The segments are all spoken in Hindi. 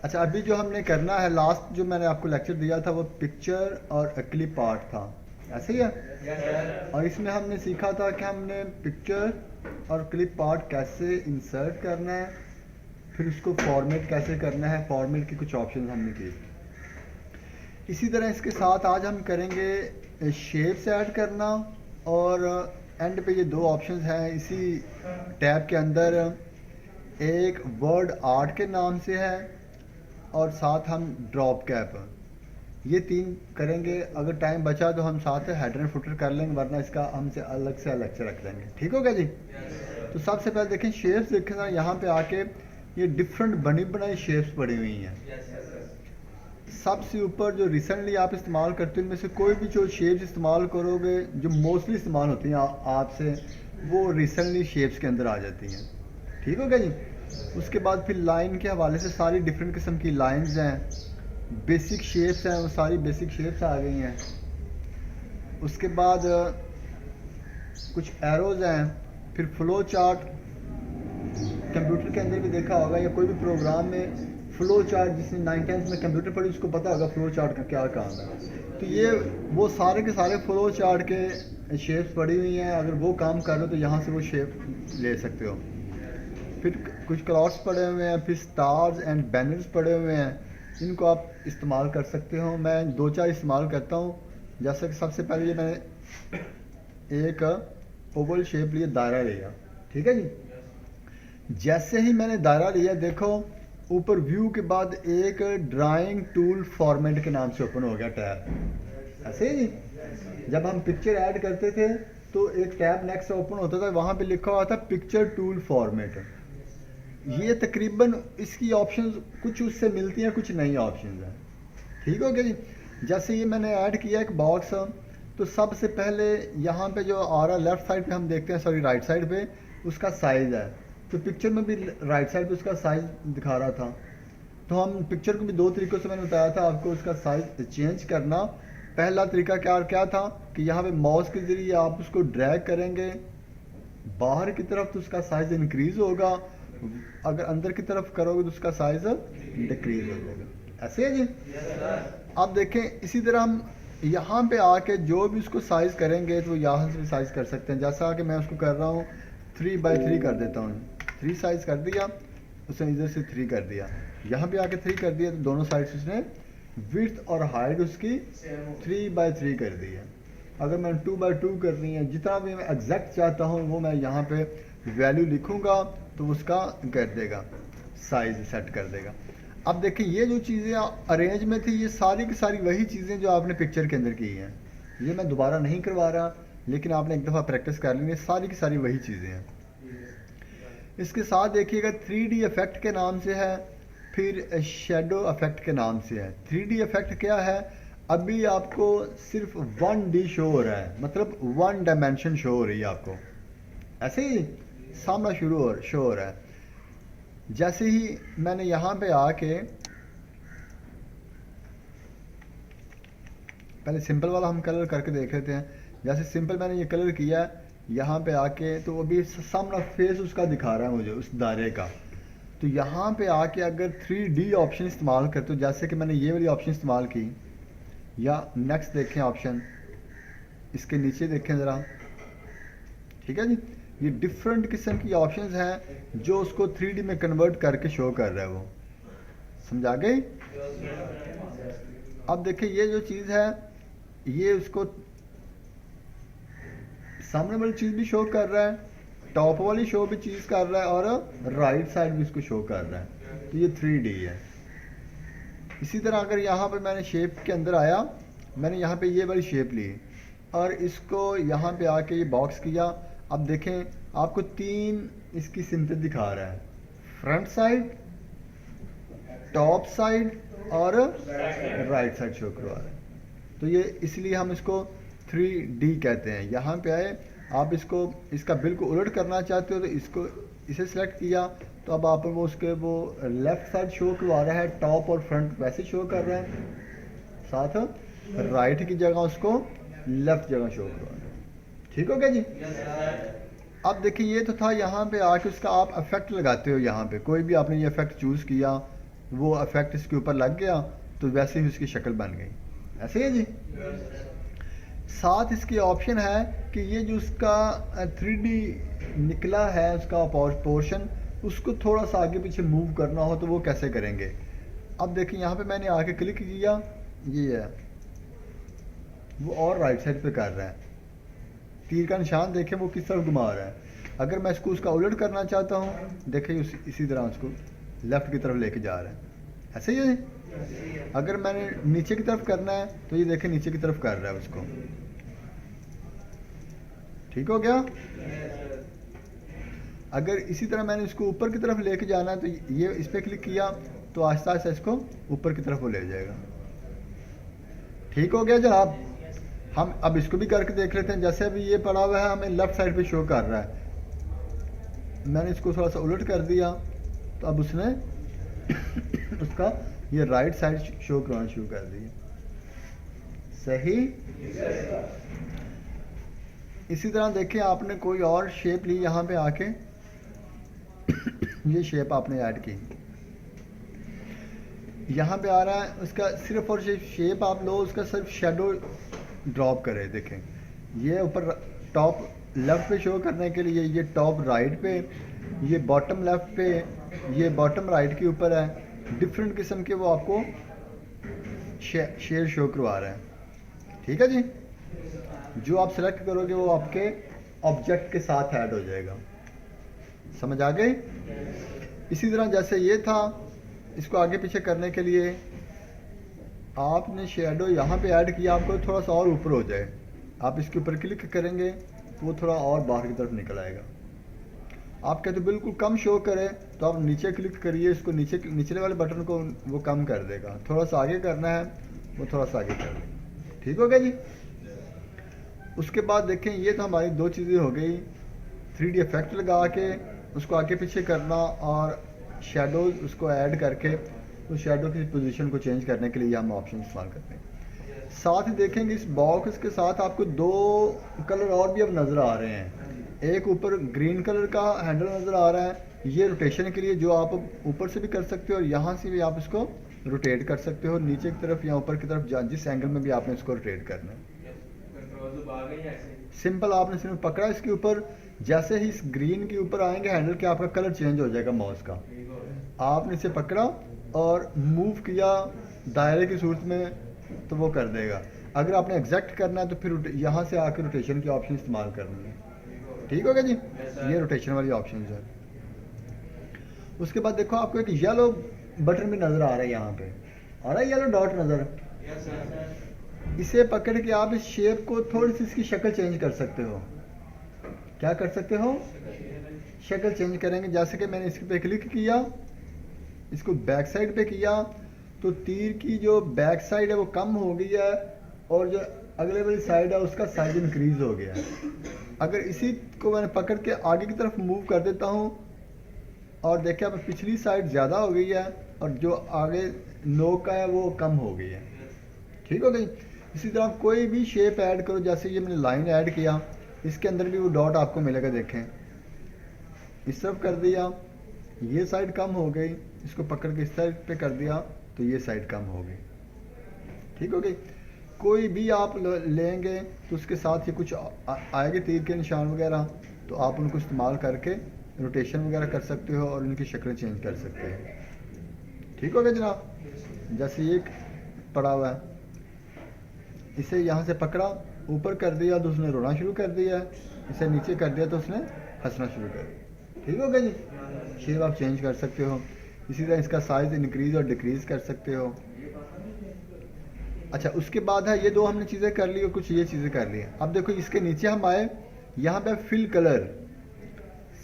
अच्छा, अभी जो हमने करना है, लास्ट जो मैंने आपको लेक्चर दिया था वो पिक्चर और क्लिप आर्ट था, ऐसे ही है। और इसमें हमने सीखा था कि हमने पिक्चर और क्लिप आर्ट कैसे इंसर्ट करना है, फिर उसको फॉर्मेट कैसे करना है, फॉर्मेट की कुछ ऑप्शन हमने किए। इसी तरह इसके साथ आज हम करेंगे शेप्स ऐड करना, और एंड पे ये दो ऑप्शंस हैं इसी टैब के अंदर, एक वर्ड आर्ट के नाम से है और साथ हम ड्रॉप कैप, ये तीन करेंगे। अगर टाइम बचा तो हम साथ हेडर एंड फुटर कर लेंगे, वरना इसका हमसे अलग से लेक्चर रख लेंगे। ठीक हो गया जी? तो सबसे पहले देखें शेप्स, देखें ना यहाँ पे आके ये डिफरेंट बनी बनाई शेप्स पड़ी हुई हैं। सबसे ऊपर जो रिसेंटली आप इस्तेमाल करते हो, इनमें से कोई भी जो शेप्स इस्तेमाल करोगे जो मोस्टली इस्तेमाल होती हैं आपसे, वो रिसेंटली शेप्स के अंदर आ जाती हैं। ठीक हो गया जी? उसके बाद फिर लाइन के हवाले से सारी डिफरेंट किस्म की लाइंस हैं, बेसिक शेप्स हैं, वो सारी बेसिक शेप्स आ गई हैं। उसके बाद कुछ एरोज हैं, फिर फ्लो चार्ट, कंप्यूटर के अंदर भी देखा होगा या कोई भी प्रोग्राम में फ्लो चार्ट, जिसने 9th-10th में कंप्यूटर पढ़ी उसको पता होगा फ्लो चार्ट का क्या काम है। तो ये वो सारे के सारे फ्लो चार्ट के शेप्स पड़ी हुई हैं, अगर वो काम कर रहे हो तो यहाँ से वो शेप ले सकते हो। फिर कुछ क्लॉट्स पड़े हुए हैं, फिर स्टार्स एंड बैनर्स पड़े हुए हैं, इनको आप इस्तेमाल कर सकते हो। मैं दो चार इस्तेमाल करता हूँ। जैसे कि सबसे पहले ये मैंने एक ओवल शेप लिए, दायरा लिया, ठीक है जी। जैसे ही मैंने दायरा लिया, देखो ऊपर व्यू के बाद एक ड्राइंग टूल फॉर्मेट के नाम से ओपन हो गया टैब, ऐसे ही। जब हम पिक्चर ऐड करते थे तो एक टैब नेक्स्ट ओपन होता था, वहाँ पे लिखा हुआ था पिक्चर टूल फॉर्मेट। ये तकरीबन इसकी ऑप्शंस कुछ उससे मिलती हैं, कुछ नई ऑप्शंस हैं। ठीक हो गया जी? जैसे ये मैंने ऐड किया एक बॉक्स, तो सबसे पहले यहाँ पे जो आ रहा लेफ्ट साइड पे हम देखते हैं, सॉरी राइट साइड पे, उसका साइज़ है। तो पिक्चर में भी राइट साइड पे उसका साइज़ दिखा रहा था। तो हम पिक्चर को भी दो तरीक़ों से मैंने बताया था आपको उसका साइज़ चेंज करना। पहला तरीका क्या क्या था कि यहाँ पे माउस के ज़रिए आप उसको ड्रैग करेंगे बाहर की तरफ तो उसका साइज़ इंक्रीज़ होगा, अगर अंदर की तरफ करोगे तो उसका साइज़ डिक्रीज़ हो जाएगा, ऐसे है जी। अब देखें इसी तरह हम यहाँ पे आके जो भी उसको साइज़ करेंगे तो यहाँ से साइज़ कर सकते हैं। जैसा कि मैं उसको कर रहा हूँ 3x3 कर देता हूँ, 3 साइज़ कर दिया, उसने इधर से 3 कर दिया, यहाँ पे आके 3 कर दिया, तो दोनों साइड से उसने विड्थ और हाइट उसकी 3x3 कर दी है। अगर मैं 2x2 करनी है, जितना भी मैं एग्जैक्ट चाहता हूँ वो मैं यहाँ पे वैल्यू लिखूँगा तो उसका कर देगा, साइज़ सेट कर देगा। अब देखिए ये जो चीज़ें अरेंज में थी, ये सारी की सारी वही चीज़ें जो आपने पिक्चर के अंदर की हैं। ये मैं दोबारा नहीं करवा रहा, लेकिन आपने एक दफ़ा प्रैक्टिस कर ली, सारी की सारी वही चीज़ें हैं। इसके साथ देखिएगा 3D इफेक्ट के नाम से है, फिर शेडो इफेक्ट के नाम से है। 3D इफेक्ट क्या है? अभी आपको सिर्फ 1D शो हो रहा है, मतलब 1 डायमेंशन शो हो रही है आपको, ऐसे ही सामना शो हो रहा है। जैसे ही मैंने यहाँ पे आके पहले सिंपल वाला हम कलर करके देख लेते हैं। जैसे सिंपल मैंने ये कलर किया यहाँ पे आके, तो अभी सामना फेस उसका दिखा रहा है मुझे उस दायरे का। तो यहाँ पे आके अगर 3D ऑप्शन इस्तेमाल करते हो, जैसे कि मैंने ये वाली ऑप्शन इस्तेमाल की, या नेक्स्ट देखें ऑप्शन, इसके नीचे देखें ज़रा, ठीक है जी। ये डिफरेंट किस्म की ऑप्शंस हैं जो उसको 3D में कन्वर्ट करके शो कर रहा है, वो समझा गई? अब देखिए ये जो चीज़ है ये उसको सामने वाली चीज़ भी शो कर रहा है, टॉप वाली शो भी चीज़ कर रहा है, और राइट साइड भी इसको शो कर रहा है। तो ये 3D है। इसी तरह अगर यहाँ पे मैंने शेप के अंदर आया, मैंने यहाँ पे ये वाली शेप ली और इसको यहाँ पे आके ये बॉक्स किया। अब देखें आपको 3 इसकी सिम्टम दिखा रहा है, फ्रंट साइड, टॉप साइड और राइट साइड शो करवा रहा है। तो ये इसलिए हम इसको 3D कहते हैं। यहाँ पे आए, आप इसको इसका बिल्कुल उलट करना चाहते हो तो इसको इसे सेलेक्ट किया, तो अब आप वो उसके वो लेफ़्ट साइड शो करवा रहा है, टॉप और फ्रंट वैसे शो कर रहा है, साथ राइट की जगह उसको लेफ़्ट जगह शो करवा रहा है। ठीक हो गया जी? अब देखिए ये तो था, यहाँ पे आके उसका आप इफेक्ट लगाते हो। यहाँ पे कोई भी आपने ये इफेक्ट चूज़ किया, वो इफेक्ट इसके ऊपर लग गया तो वैसे ही उसकी शक्ल बन गई। ऐसे है जी। साथ इसकी ऑप्शन है कि ये जो उसका 3D निकला है उसका पोर्शन, उसको थोड़ा सा आगे पीछे मूव करना हो तो वो कैसे करेंगे। अब देखिए यहाँ पे मैंने आके क्लिक किया, ये है वो और राइट साइड पे कर रहा है, तीर का निशान देखें वो किस तरफ घुमा रहा है। अगर मैं इसको उसका उलट करना चाहता हूँ, देखिए इसी तरह उसको लेफ्ट की तरफ लेके जा रहा है। ऐसे ही है। अगर मैंने नीचे की तरफ करना है तो ये देखें नीचे की तरफ कर रहा है उसको। ठीक हो गया। अगर इसी तरह मैंने इसको ऊपर की तरफ लेके जाना है तो ये इस पर क्लिक किया तो आहिस्ता आहिस्ता इसको ऊपर की तरफ वो ले जाएगा। ठीक हो गया जनाब। हम अब इसको भी करके देख लेते हैं। जैसे अभी ये पड़ा हुआ है हमें लेफ्ट साइड पे शो कर रहा है, मैंने इसको थोड़ा सा उलट कर दिया तो अब उसने उसका ये राइट साइड शो करना शुरू कर दिया। सही। इसी तरह देखें आपने कोई और शेप ली, यहाँ पे आके ये शेप आपने ऐड की, यहाँ पे आ रहा है उसका सिर्फ और सिर्फ शेप आप लो, उसका सिर्फ शेडो ड्रॉप करें। देखें ये ऊपर टॉप लेफ्ट पे शो करने के लिए ये टॉप राइट पे, ये बॉटम लेफ्ट पे, ये बॉटम राइट के ऊपर है। डिफरेंट किस्म के वो आपको शेयर शो करवा रहे हैं। ठीक है जी। जो आप सेलेक्ट करोगे वो आपके ऑब्जेक्ट के साथ ऐड हो जाएगा। समझ आ गई। इसी तरह जैसे ये था, इसको आगे पीछे करने के लिए आपने शेडो यहाँ पे ऐड किया, आपको थोड़ा सा और ऊपर हो जाए, आप इसके ऊपर क्लिक करेंगे तो वो थोड़ा और बाहर की तरफ निकल आएगा। आप कहते बिल्कुल कम शो करे तो आप नीचे क्लिक करिए, इसको निचले वाले बटन को वो कम कर देगा। थोड़ा सा आगे करना है वो थोड़ा सा आगे कर देगा। ठीक हो गया जी। उसके बाद देखें ये तो हमारी दो चीज़ें हो गई, 3D इफेक्ट लगा के उसको आगे पीछे करना और शेडोज उसको ऐड करके उस शेडो की पोजीशन को चेंज करने के लिए हम ऑप्शन इस्तेमाल करते हैं। साथ ही देखेंगे इस बॉक्स के साथ आपको दो कलर और भी अब नज़र आ रहे हैं। एक ऊपर ग्रीन कलर का हैंडल नज़र आ रहा है, ये रोटेशन के लिए जो आप ऊपर से भी कर सकते हो और यहाँ से भी आप इसको रोटेट कर सकते हो, नीचे की तरफ या ऊपर की तरफ जिस एंगल में भी आपने इसको रोटेट करना है। सिंपल आपने सिर्फ पकड़ा इसके ऊपर, जैसे ही इस ग्रीन के ऊपर आएंगे हैंडल के आपका कलर चेंज हो जाएगा माउस का। आपने इसे पकड़ा और मूव किया दायरे की सूरत में तो वो कर देगा। अगर आपने एग्जैक्ट करना है तो फिर यहाँ से आकर रोटेशन के ऑप्शन इस्तेमाल करना है। ठीक हो गया जी। ये रोटेशन वाली ऑप्शन है। उसके बाद देखो आपको एक येलो बटन भी नज़र आ रहा है, यहाँ पे आ रहा है येलो डॉट नज़र। इसे पकड़ के आप इस शेप को थोड़ी सी इसकी शक्ल चेंज कर सकते हो। क्या कर सकते हो? शक्ल चेंज करेंगे। जैसे कि मैंने इस पे क्लिक किया, इसको बैक साइड पे किया तो तीर की जो बैक साइड है वो कम हो गई है और जो अगले वाली साइड है उसका साइज इंक्रीज हो गया है। अगर इसी को मैंने पकड़ के आगे की तरफ मूव कर देता हूँ और देखिए अब पिछली साइड ज़्यादा हो गई है और जो आगे नोक का है वो कम हो गई है। ठीक हो गई। इसी तरह कोई भी शेप ऐड करो, जैसे ये मैंने लाइन ऐड किया, इसके अंदर भी वो डॉट आपको मिलेगा। देखें इस तरफ कर दिया, ये साइड कम हो गई, इसको पकड़ के इस साइड पे कर दिया तो ये साइड कम हो गई। ठीक हो गई। कोई भी आप लेंगे तो उसके साथ ये कुछ आएंगे तीर के निशान वगैरह, तो आप उनको इस्तेमाल करके रोटेशन वगैरह कर सकते हो और उनकी शक्ल चेंज कर सकते हो। ठीक हो गया जनाब। जैसे ये पड़ा हुआ है, इसे यहाँ से पकड़ा ऊपर कर दिया तो उसने रोना शुरू कर दिया, इसे नीचे कर दिया तो उसने हंसना शुरू कर दिया। ठीक हो गया जी। शेप आप चेंज कर सकते हो। इसी तरह इसका साइज इंक्रीज और डिक्रीज कर सकते हो। अच्छा, उसके बाद है ये दो हमने चीज़ें कर ली और कुछ ये चीज़ें कर ली। अब देखो इसके नीचे हम आए, यहाँ पे फिल कलर,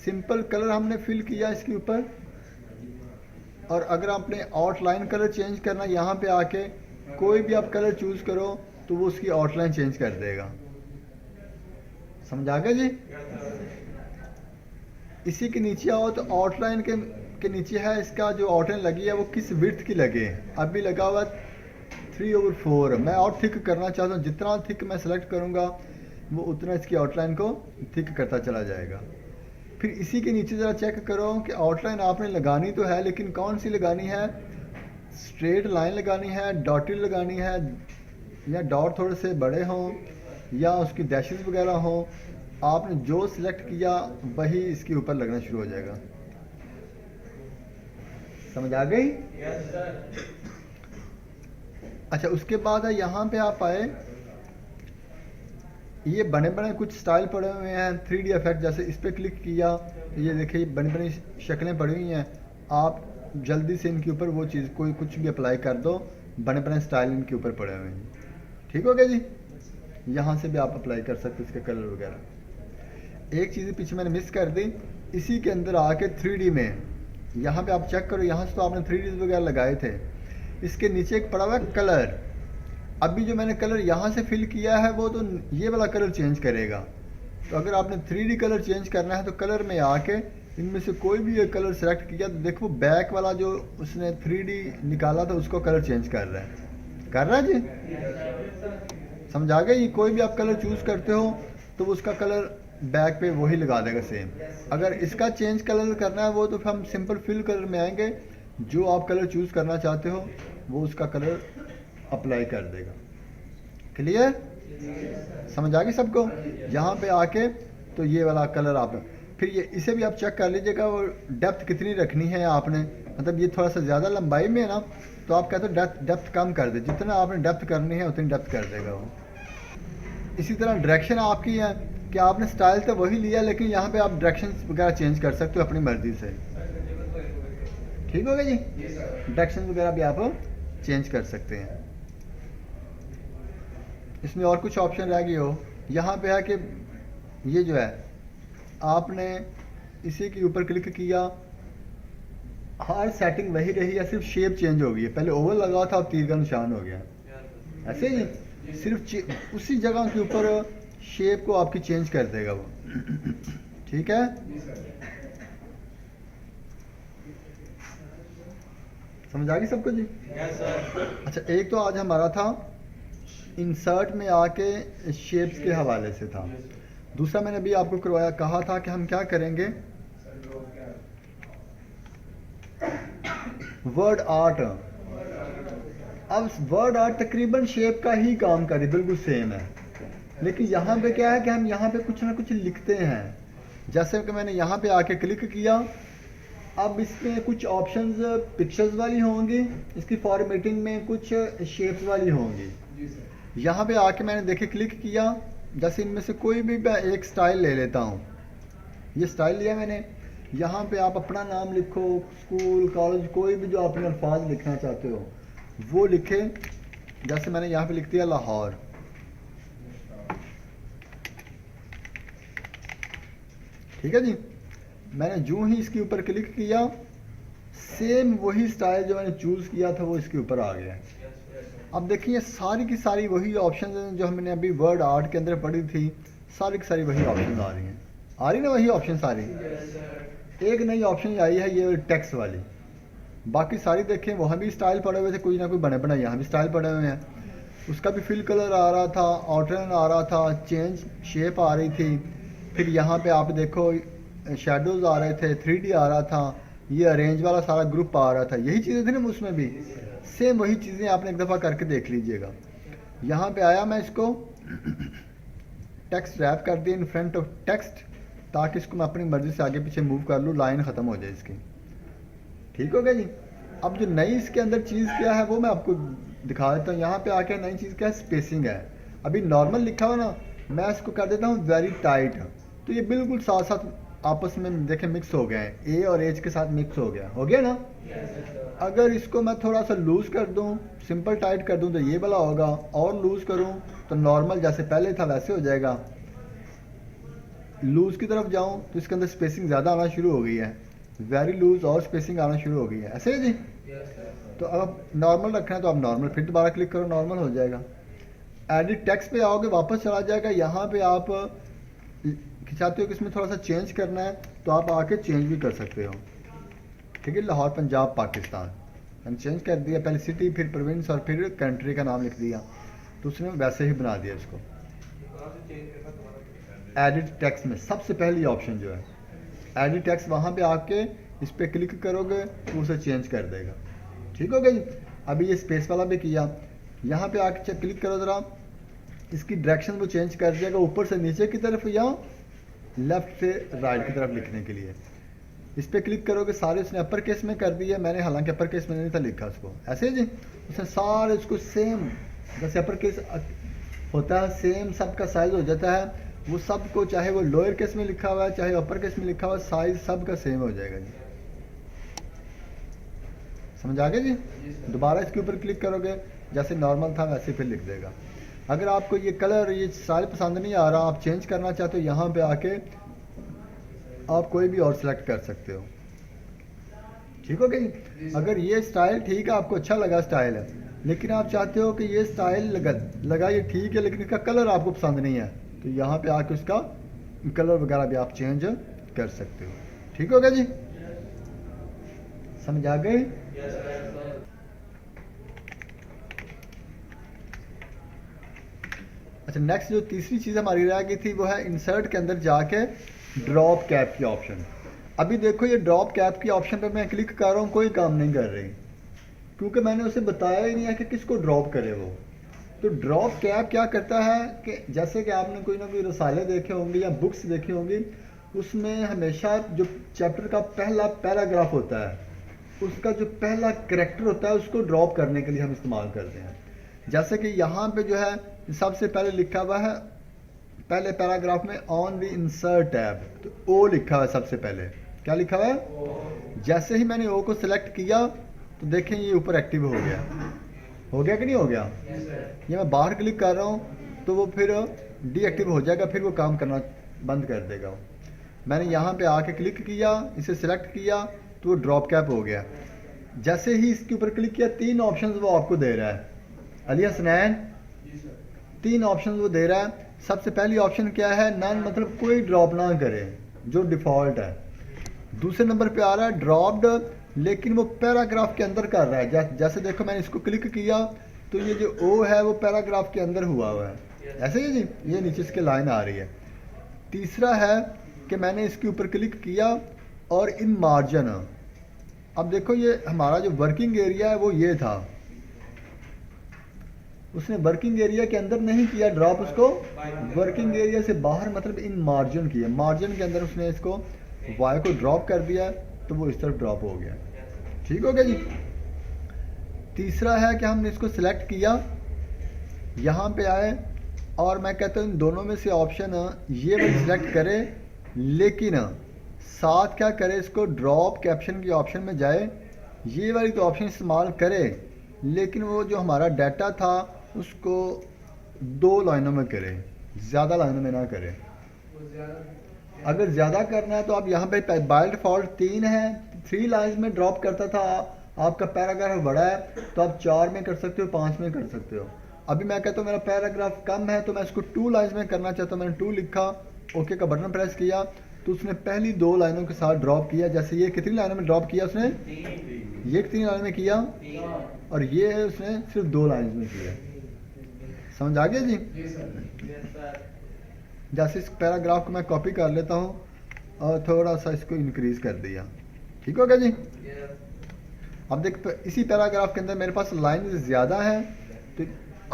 सिंपल कलर हमने फिल किया इसके ऊपर। और अगर आपने आउटलाइन कलर चेंज करना, यहाँ पे आके कोई भी आप कलर चूज करो तो वो उसकी आउटलाइन चेंज कर देगा। समझ आ गया जी। इसी के नीचे आओ तो आउटलाइन के नीचे है इसका जो आउटलाइन लगी है वो किस विड्थ की लगे। अभी लगा हुआ 3/4। मैं और थिक करना चाहता हूँ, जितना थिक मैं सेलेक्ट करूँगा वो उतना इसकी आउटलाइन को थिक करता चला जाएगा। फिर इसी के नीचे ज़रा चेक करो कि आउटलाइन आपने लगानी तो है, लेकिन कौन सी लगानी है। स्ट्रेट लाइन लगानी है, डॉटेड लगानी है, या डॉट थोड़े से बड़े हों या उसकी डैशेस वगैरह हों, आपने जो सिलेक्ट किया वही इसके ऊपर लगना शुरू हो जाएगा। समझ आ गई? अच्छा, उसके बाद है यहाँ पे आप आए, ये बने बने कुछ स्टाइल पड़े हुए हैं 3D इफेक्ट, जैसे इस पर क्लिक किया ये देखिए बनी बनी शक्लें पड़ी हुई हैं। आप जल्दी से इनके ऊपर वो चीज़ कोई कुछ भी अप्लाई कर दो, बने बने स्टाइल इनके ऊपर पड़े हुए हैं। ठीक हो गया जी? यहाँ से भी आप अप्लाई कर सकते इसके कलर वगैरह। एक चीज़ पीछे मैंने मिस कर दी, इसी के अंदर आके 3D में यहाँ पे आप चेक करो, यहाँ से तो आपने 3D वगैरह लगाए थे, इसके नीचे एक पड़ा हुआ है कलर। अभी जो मैंने कलर यहाँ से फिल किया है वो तो ये वाला कलर चेंज करेगा। तो अगर आपने 3D कलर चेंज करना है तो कलर में आके इनमें से कोई भी एक कलर सेलेक्ट किया तो देखो बैक वाला जो उसने 3D निकाला था उसको कलर चेंज कर रहा है जी। समझ आ गई? कोई भी आप कलर चूज़ करते हो तो उसका कलर बैक पे वही लगा देगा सेम। अगर इसका चेंज कलर करना है वो तो हम सिंपल फिल कलर में आएंगे, जो आप कलर चूज़ करना चाहते हो वो उसका कलर अप्लाई कर देगा। क्लियर? समझ आ गई सबको? यहाँ पे आके तो ये वाला कलर आप फिर ये इसे भी आप चेक कर लीजिएगा, वो डेप्थ कितनी रखनी है आपने, मतलब ये थोड़ा सा ज़्यादा लंबाई में है ना, तो आप कहते हो डेप्थ कम कर दे, जितना आपने डेप्थ करनी है उतनी डेप्थ कर देगा वो। इसी तरह डायरेक्शन आपकी है कि आपने स्टाइल तो वही लिया लेकिन यहाँ पे आप डायरेक्शन वगैरह चेंज कर सकते हो अपनी मर्जी से। ठीक हो गया जी? डायरेक्शन वगैरह भी आप चेंज कर सकते हैं। इसमें और कुछ ऑप्शन रह गए हो, यहाँ पे है कि ये जो है आपने इसी के ऊपर क्लिक किया, हर सेटिंग वही रही है, सिर्फ शेप चेंज हो गई है। पहले ओवल लगा था अब तीर का निशान हो गया, ऐसे ही सिर्फ उसी जगह के ऊपर शेप को आपकी चेंज कर देगा वो। ठीक है? समझ आ गई सबको जी? अच्छा, एक तो आज हमारा था इंसर्ट में आके शेप्स के हवाले से था। दूसरा मैंने अभी आपको करवाया, कहा था कि हम क्या करेंगे, वर्ड आर्ट। अब वर्ड आर्ट तकरीबन शेप का ही काम करे, बिल्कुल सेम है, लेकिन यहाँ पे क्या है कि हम यहाँ पे कुछ ना कुछ लिखते हैं। जैसे कि मैंने यहाँ पे आके क्लिक किया, अब इसमें कुछ ऑप्शंस पिक्चर्स वाली होंगी, इसकी फॉर्मेटिंग में कुछ शेप्स वाली होंगी। यहाँ पे आके मैंने देखे क्लिक किया, जैसे इनमें से कोई भी मैं एक स्टाइल ले लेता हूँ, ये स्टाइल लिया मैंने। यहाँ पे आप अपना नाम लिखो, स्कूल कॉलेज कोई भी जो आपने अल्फाज लिखना चाहते हो वो लिखे। जैसे मैंने यहाँ पे लिख दिया लाहौर। ठीक है जी? मैंने जो ही इसके ऊपर क्लिक किया, सेम वही स्टाइल जो मैंने चूज़ किया था वो इसके ऊपर आ गया। अब देखिए सारी की सारी वही ऑप्शन हैं जो हमने अभी वर्ड आर्ट के अंदर पढ़ी थी, सारी की सारी वही ऑप्शन आ रही हैं। आ रही ना वही ऑप्शन सारी? एक नई ऑप्शन आई है ये टेक्स्ट वाली, बाकी सारी देखें वहाँ भी स्टाइल पड़े हुए थे, कोई ना कोई बने बनाए, यहाँ भी स्टाइल पड़े हुए हैं। उसका भी फिल कलर आ रहा था, आउटलाइन आ रहा था, चेंज शेप आ रही थी। फिर यहाँ पे आप देखो शेडोज़ आ रहे थे, 3D आ रहा था, ये अरेंज वाला सारा ग्रुप आ रहा था, यही चीज़ें थी ना उसमें भी। सेम वही चीज़ें आपने एक दफ़ा करके देख लीजिएगा। यहाँ पे आया, मैं इसको टेक्स्ट रैप कर दिया इन फ्रंट ऑफ टेक्स्ट, ताकि इसको मैं अपनी मर्ज़ी से आगे पीछे मूव कर लूँ, लाइन ख़त्म हो जाए इसकी। ठीक हो गया जी? अब जो नई इसके अंदर चीज़ क्या है वो मैं आपको दिखा देता हूँ। यहाँ पे आके नई चीज़ क्या है, स्पेसिंग है। अभी नॉर्मल लिखा हुआ ना, मैं इसको कर देता हूँ वेरी टाइट, तो ये बिल्कुल साथ साथ आपस में देखें मिक्स हो गए हैं, ए और एच के साथ मिक्स हो गया ना। अगर इसको मैं थोड़ा सा लूज़ कर दूं, सिंपल टाइट कर दूं तो ये वाला होगा, और लूज़ करूं तो नॉर्मल जैसे पहले था वैसे हो जाएगा। लूज़ की तरफ जाऊं तो इसके अंदर स्पेसिंग ज़्यादा आना शुरू हो गई है, वेरी लूज़ और स्पेसिंग आना शुरू हो गई है, ऐसे है जी। तो अब नॉर्मल रखना है तो आप नॉर्मल, फिर दोबारा क्लिक करो, नॉर्मल हो जाएगा। एडिट टेक्स्ट पे आओगे, वापस चला जाएगा। यहाँ पे आप चाहते हो कि इसमें थोड़ा सा चेंज करना है तो आप आके चेंज भी कर सकते हो। ठीक है? लाहौर पंजाब पाकिस्तान मैंने चेंज कर दिया, पहले सिटी फिर प्रोविंस और फिर कंट्री का नाम लिख दिया, तो उसने वैसे ही बना दिया इसको। एडिट टेक्स्ट में सबसे पहली ऑप्शन जो है एडिट टेक्स्ट, वहाँ पे आके इस पर क्लिक करोगे तो उसे चेंज कर देगा। ठीक हो गया जी? अभी ये स्पेस वाला भी किया, यहाँ पे आके क्लिक करो ज़रा, इसकी डायरेक्शन वो चेंज कर दिएगा ऊपर से नीचे की तरफ या लेफ्ट से राइट की तरफ लिखने के लिए। इस पर क्लिक करोगे सारे उसने अपर केस में कर दिया, मैंने हालांकि अपर केस में नहीं था लिखा उसको, ऐसे जी उसने सारे उसको सेम जैसे अपर केस होता है सेम सबका साइज हो जाता है, वो सबको चाहे वो लोअर केस में लिखा हुआ है चाहे अपर केस में लिखा हुआ है साइज सबका सेम हो जाएगा जी। समझ आ गया जी? दोबारा इसके ऊपर क्लिक करोगे जैसे नॉर्मल था वैसे फिर लिख देगा। अगर आपको ये कलर ये स्टाइल पसंद नहीं आ रहा, आप चेंज करना चाहते हो, यहाँ पे आके आप कोई भी और सिलेक्ट कर सकते हो। ठीक हो गई? अगर ये स्टाइल ठीक है, आपको अच्छा लगा स्टाइल है, लेकिन आप चाहते हो कि ये स्टाइल लगा ये ठीक है लेकिन इसका कलर आपको पसंद नहीं है, तो यहाँ पे आके उसका कलर वगैरह भी आप चेंज कर सकते हो। ठीक हो गया जी? समझ आ गई? अच्छा, नेक्स्ट जो तीसरी चीज़ हमारी रह गई थी वो है इंसर्ट के अंदर जाके ड्रॉप कैप की ऑप्शन। अभी देखो ये ड्रॉप कैप की ऑप्शन पे मैं क्लिक कर रहा हूँ, कोई काम नहीं कर रही क्योंकि मैंने उसे बताया ही नहीं है कि किसको ड्रॉप करे वो। तो ड्रॉप कैप क्या करता है कि जैसे कि आपने कोई ना कोई रसाले देखे होंगे या बुक्स देखी होंगी, उसमें हमेशा जो चैप्टर का पहला पैराग्राफ होता है उसका जो पहला करैक्टर होता है उसको ड्रॉप करने के लिए हम इस्तेमाल करते हैं। जैसे कि यहाँ पे जो है सबसे पहले लिखा हुआ है पहले पैराग्राफ में ऑन द इंसर्ट टैब, तो ओ लिखा हुआ है सबसे पहले। क्या लिखा हुआ है? जैसे ही मैंने ओ को सिलेक्ट किया तो देखें ये ऊपर एक्टिव हो गया कि नहीं हो गया? ये मैं बाहर क्लिक कर रहा हूँ तो वो फिर डीएक्टिव हो जाएगा, फिर वो काम करना बंद कर देगा। मैंने यहाँ पे आके क्लिक किया, इसे सिलेक्ट किया तो वो ड्रॉप कैप हो गया। जैसे ही इसके ऊपर क्लिक किया 3 ऑप्शंस वो आपको दे रहा है। अली हसनैन 3 ऑप्शंस वो दे रहा है। सबसे पहली ऑप्शन क्या है? नन, मतलब कोई ड्रॉप ना करे, जो डिफ़ॉल्ट है। दूसरे नंबर पे आ रहा है ड्रॉप्ड, लेकिन वो पैराग्राफ के अंदर कर रहा है। जैसे देखो मैंने इसको क्लिक किया तो ये जो ओ है वो पैराग्राफ के अंदर हुआ है, ऐसे ही जी ये नीचे इसके लाइन आ रही है। तीसरा है कि मैंने इसके ऊपर क्लिक किया और इन मार्जिन, अब देखो ये हमारा जो वर्किंग एरिया है वो ये था, उसने वर्किंग एरिया के अंदर नहीं किया ड्रॉप, उसको वर्किंग एरिया से बाहर मतलब इन मार्जिन किया, मार्जिन के अंदर उसने इसको वाई को ड्रॉप कर दिया तो वो इस तरफ ड्रॉप हो गया। ठीक हो गया जी? तीसरा है कि हमने इसको सिलेक्ट किया, यहाँ पे आए और मैं कहता हूँ इन दोनों में से ऑप्शन ये वाली सिलेक्ट करे, लेकिन साथ क्या करे, इसको ड्रॉप कैप्शन की ऑप्शन में जाए, ये वाली तो ऑप्शन इस्तेमाल करे, लेकिन वो जो हमारा डाटा था उसको 2 लाइनों में करे, ज़्यादा लाइनों में ना करे। अगर ज़्यादा करना है तो आप यहाँ पे बाय डिफ़ॉल्ट 3 है, 3 लाइन्स में ड्रॉप करता था। आपका पैराग्राफ बड़ा है तो आप 4 में कर सकते हो, 5 में कर सकते हो। अभी मैं कहता हूँ मेरा पैराग्राफ कम है तो मैं इसको 2 लाइन्स में करना चाहता हूँ, मैंने 2 लिखा, ओके का बटन प्रेस किया तो उसने पहली 2 लाइनों के साथ ड्रॉप किया। जैसे ये कितनी लाइनों में ड्रॉप किया उसने? ये 3 लाइनों में किया और ये उसने सिर्फ 2 लाइन में किया। समझ आ गया जी? जैसे इस पैराग्राफ को मैं कॉपी कर लेता हूँ और थोड़ा सा इसको इंक्रीज कर दिया। ठीक हो गया जी? अब देख इसी पैराग्राफ के अंदर मेरे पास लाइन ज़्यादा है, तो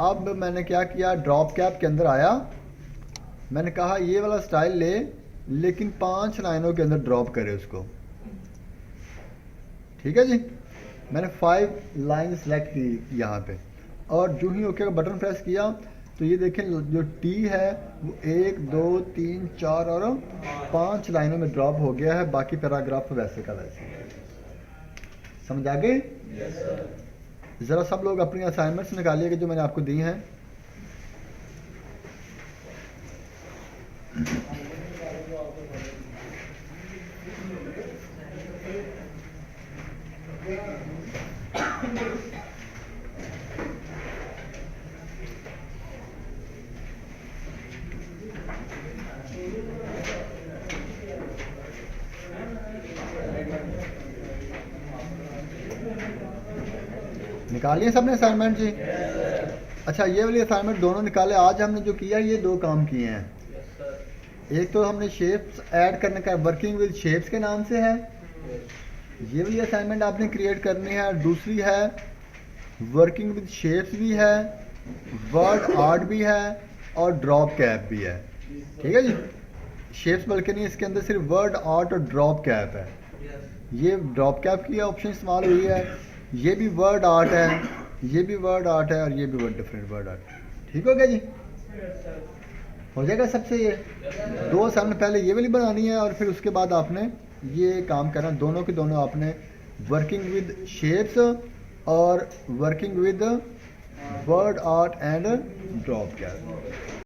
अब मैंने क्या किया, ड्रॉप कैप के अंदर आया, मैंने कहा ये वाला स्टाइल ले, लेकिन 5 लाइनों के अंदर ड्रॉप करे उसको। ठीक है जी? मैंने 5 लाइन सेलेक्ट की यहाँ पे और जो ही ओके का बटन प्रेस किया तो ये देखें जो टी है वो 1 2 3 4 और 5 लाइनों में ड्रॉप हो गया है। बाकी पैराग्राफ तो वैसे का वैसे। समझ आ गए? ज़रा सब लोग अपनी असाइनमेंट्स निकालिएगा जो मैंने आपको दी हैं। निकालिए सबने असाइनमेंट जी? अच्छा, ये वाली असाइनमेंट दोनों निकाले। आज हमने जो किया ये 2 काम किए हैं। एक तो हमने शेप्स ऐड करने का, वर्किंग विद शेप्स के नाम से है, ये वाली असाइनमेंट आपने क्रिएट करनी है। दूसरी है वर्किंग विद शेप्स भी है, वर्ड आर्ट भी है और ड्रॉप कैप भी है। ठीक है जी, शेप्स बल्कि नहीं, इसके अंदर सिर्फ वर्ड आर्ट और ड्रॉप कैप है। ये ड्रॉप कैप की ऑप्शन इस्तेमाल हुई है, ये भी वर्ड आर्ट है, ये भी वर्ड आर्ट है और ये भी वर्ड डिफरेंट वर्ड आर्ट। ठीक हो गया जी, हो जाएगा सबसे। ये दो सामने पहले ये वाली बनानी है और फिर उसके बाद आपने ये काम करना, दोनों के दोनों आपने वर्किंग विद शेप्स और working with word art and drop cap.